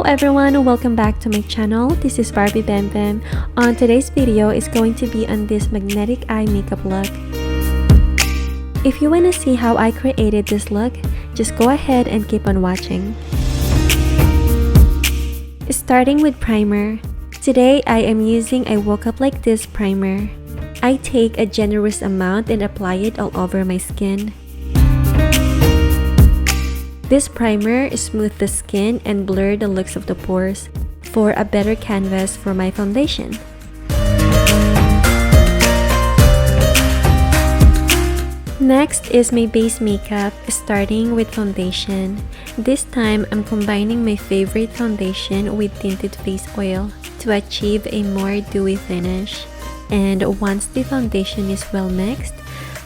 everyone, welcome back to my channel. This is Barbie Bam Bam. On today's video is going to be on this magnetic eye makeup look. If you want to see how I created this look, just go ahead and keep on watching. Starting with primer. Today I am using a Woke Up Like This primer. I take a generous amount and apply it all over my skin. This primer smooths the skin and blurs the looks of the pores for a better canvas for my foundation. Next is my base makeup, starting with foundation. This time, I'm combining my favorite foundation with tinted face oil to achieve a more dewy finish. And once the foundation is well mixed,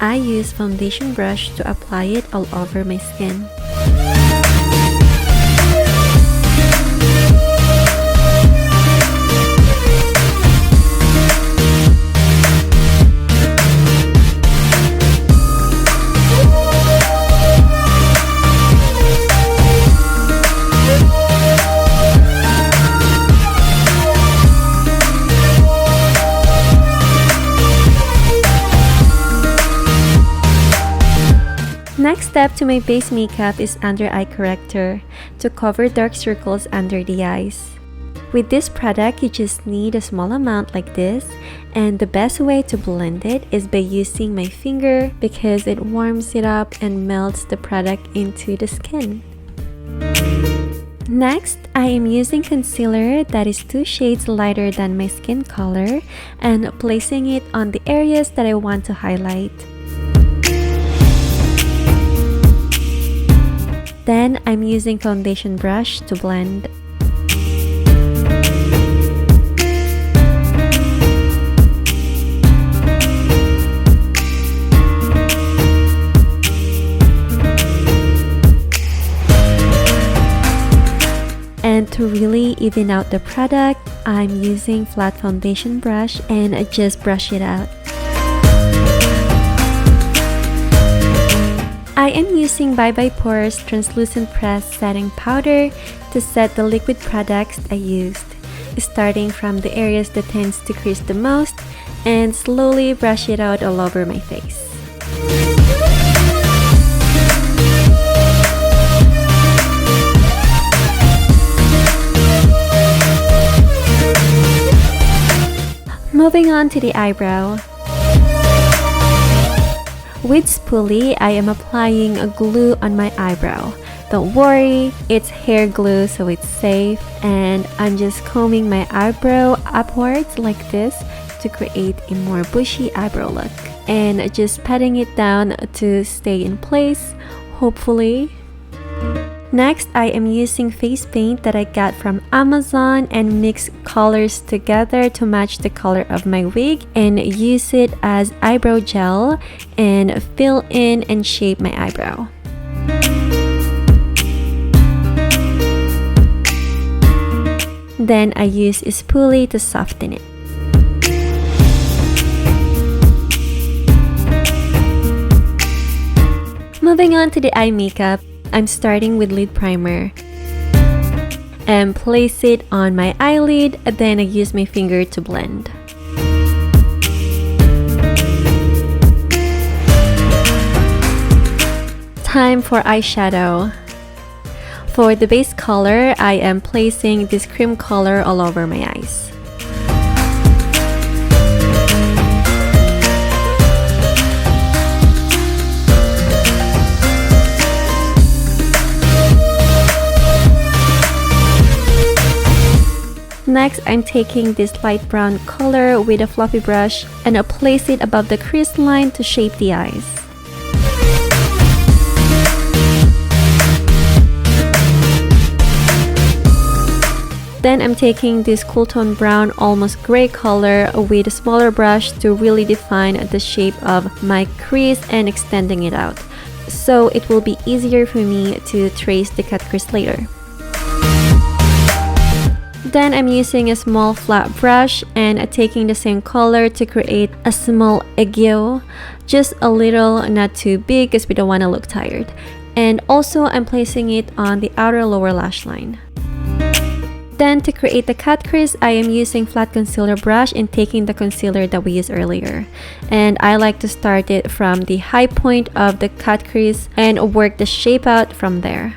I use foundation brush to apply it all over my skin. Next step to my base makeup is under eye corrector to cover dark circles under the eyes. With this product, you just need a small amount like this, and the best way to blend it is by using my finger because it warms it up and melts the product into the skin. Next, I am using concealer that is 2 shades lighter than my skin color and placing it on the areas that I want to highlight. Then, I'm using foundation brush to blend. And to really even out the product, I'm using flat foundation brush and just brush it out. I am using Bye Bye Pores Translucent Press Setting Powder to set the liquid products I used, starting from the areas that tends to crease the most and slowly brush it out all over my face. Moving on to the eyebrow. With spoolie, I am applying a glue on my eyebrow. Don't worry, it's hair glue so it's safe, and I'm just combing my eyebrow upwards like this to create a more bushy eyebrow look, and just patting it down to stay in place, hopefully. Next, I am using face paint that I got from Amazon and mix colors together to match the color of my wig and use it as eyebrow gel and fill in and shape my eyebrow. Then I use a spoolie to soften it. Moving on to the eye makeup. I'm starting with lid primer and place it on my eyelid, then I use my finger to blend. Time for eyeshadow. For the base color, I am placing this cream color all over my eyes. Next, I'm taking this light brown color with a fluffy brush and I'll place it above the crease line to shape the eyes. Then I'm taking this cool tone brown, almost gray color with a smaller brush to really define the shape of my crease and extending it out, so it will be easier for me to trace the cut crease later. Then I'm using a small flat brush and taking the same color to create a small aiguille, just a little, not too big because we don't want to look tired. And also I'm placing it on the outer lower lash line. Then to create the cut crease, I am using flat concealer brush and taking the concealer that we used earlier. And I like to start it from the high point of the cut crease and work the shape out from there.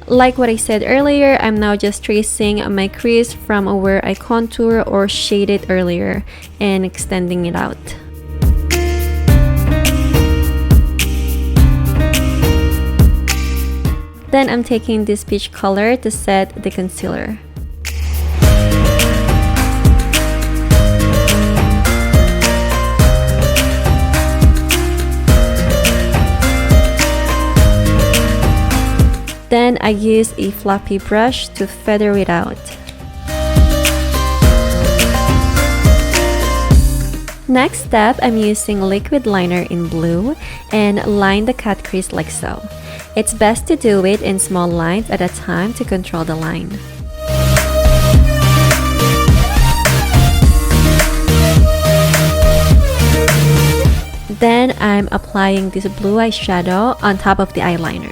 Like what I said earlier, I'm now just tracing my crease from where I contour or shaded earlier and extending it out. Then I'm taking this peach color to set the concealer. Then I use a fluffy brush to feather it out. Next step, I'm using liquid liner in blue and line the cut crease like so. It's best to do it in small lines at a time to control the line. Then I'm applying this blue eyeshadow on top of the eyeliner.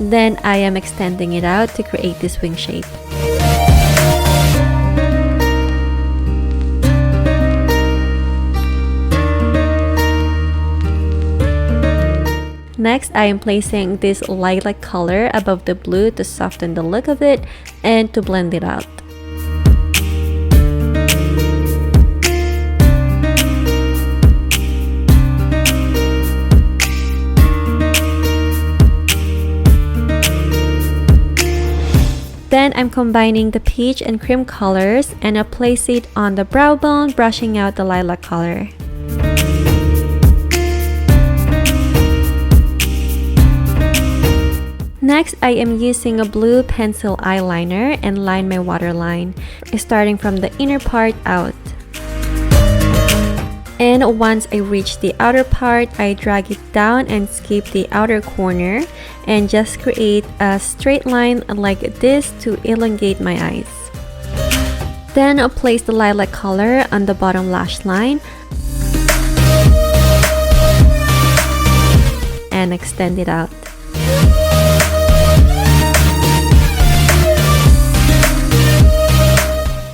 Then I am extending it out to create this wing shape. Next, I am placing this lilac color above the blue to soften the look of it and to blend it out. Then I'm combining the peach and cream colors and I place it on the brow bone, brushing out the lilac color. Next, I am using a blue pencil eyeliner and line my waterline, starting from the inner part out. And once I reach the outer part, I drag it down and skip the outer corner and just create a straight line like this to elongate my eyes. Then I'll place the lilac color on the bottom lash line and extend it out.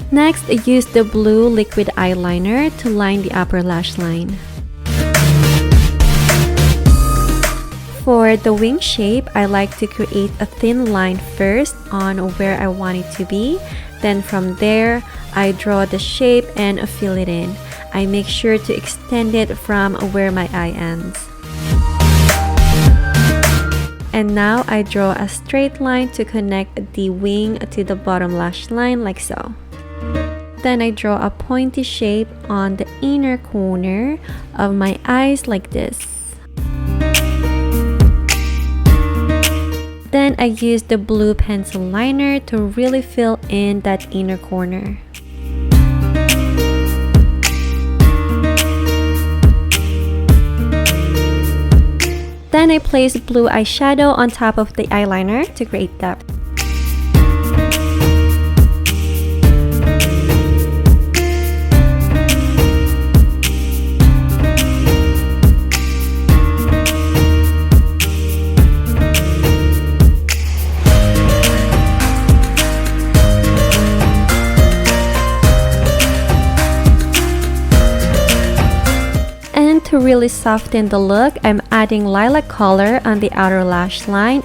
Next, use the blue liquid eyeliner to line the upper lash line. For the wing shape, I like to create a thin line first on where I want it to be. Then from there, I draw the shape and fill it in. I make sure to extend it from where my eye ends. And now I draw a straight line to connect the wing to the bottom lash line like so. Then I draw a pointy shape on the inner corner of my eyes like this. Then I use the blue pencil liner to really fill in that inner corner. Then I place blue eyeshadow on top of the eyeliner to create depth. To really soften the look, I'm adding lilac color on the outer lash line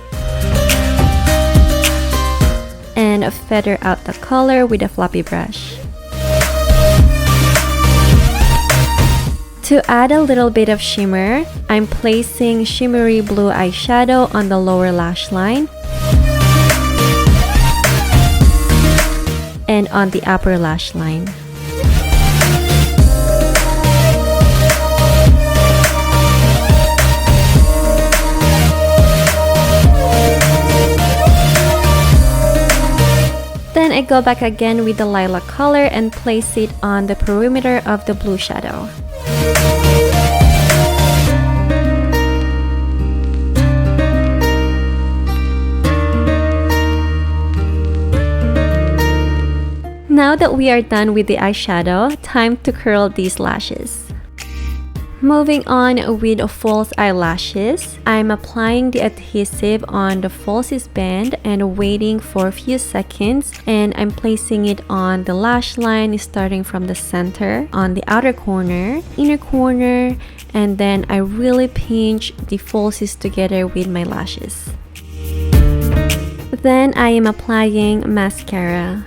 and feather out the color with a floppy brush. To add a little bit of shimmer, I'm placing shimmery blue eyeshadow on the lower lash line and on the upper lash line. Then I go back again with the lilac color and place it on the perimeter of the blue shadow. Now that we are done with the eyeshadow, time to curl these lashes. Moving on with false eyelashes, I'm applying the adhesive on the falsies band and waiting for a few seconds, and I'm placing it on the lash line starting from the center, on the outer corner, inner corner, and then I really pinch the falsies together with my lashes. Then I am applying mascara.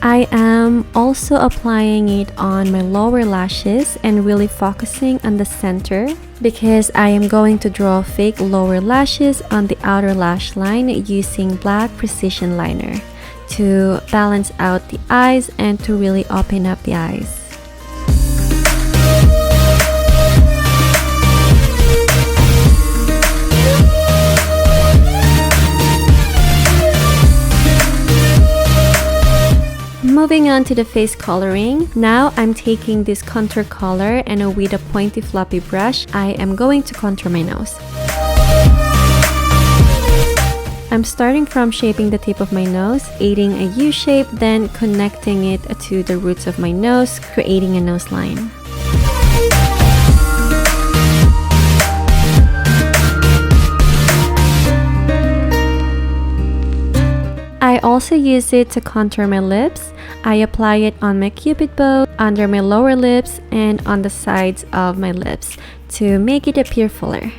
I am also applying it on my lower lashes and really focusing on the center because I am going to draw fake lower lashes on the outer lash line using black precision liner to balance out the eyes and to really open up the eyes. Moving on to the face coloring, now I'm taking this contour color and with a pointy floppy brush, I am going to contour my nose. I'm starting from shaping the tip of my nose, aiding a U shape, then connecting it to the roots of my nose, creating a nose line. I also use it to contour my lips. I apply it on my cupid bow, under my lower lips, and on the sides of my lips to make it appear fuller.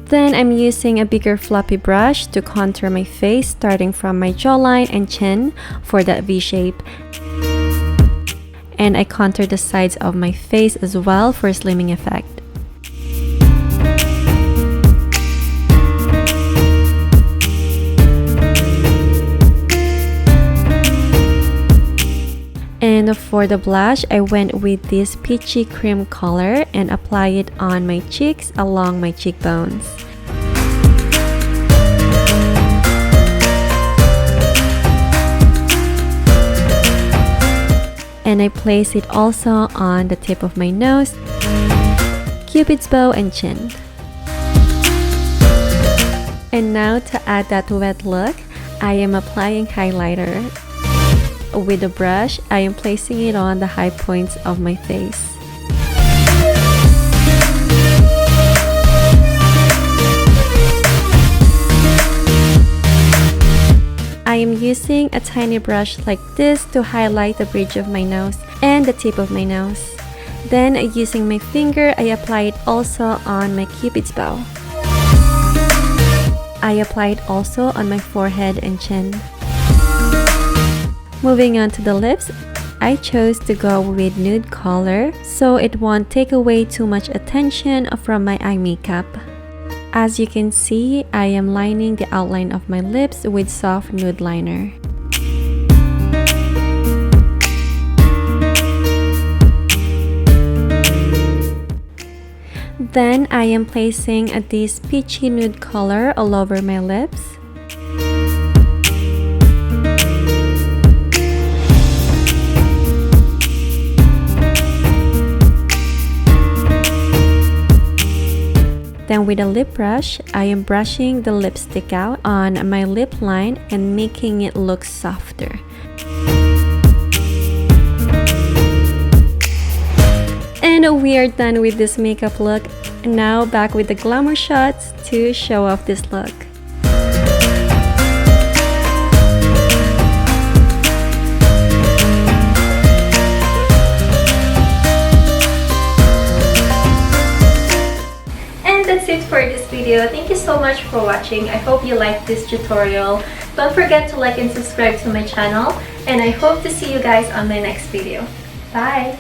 Then I'm using a bigger floppy brush to contour my face starting from my jawline and chin for that V shape. And I contour the sides of my face as well for a slimming effect. And for the blush, I went with this peachy cream color and apply it on my cheeks along my cheekbones. And I place it also on the tip of my nose, cupid's bow, and chin. And now to add that wet look, I am applying highlighter. With a brush, I am placing it on the high points of my face. I am using a tiny brush like this to highlight the bridge of my nose and the tip of my nose. Then using my finger, I apply it also on my cupid's bow. I apply it also on my forehead and chin. Moving on to the lips, I chose to go with nude color so it won't take away too much attention from my eye makeup. As you can see, I am lining the outline of my lips with soft nude liner. Then I am placing this peachy nude color all over my lips. Then with a lip brush, I am brushing the lipstick out on my lip line and making it look softer. And we are done with this makeup look. Now back with the glamour shots to show off this look. That's it for this video. Thank you so much for watching. I hope you liked this tutorial. Don't forget to like and subscribe to my channel, and I hope to see you guys on my next video. Bye!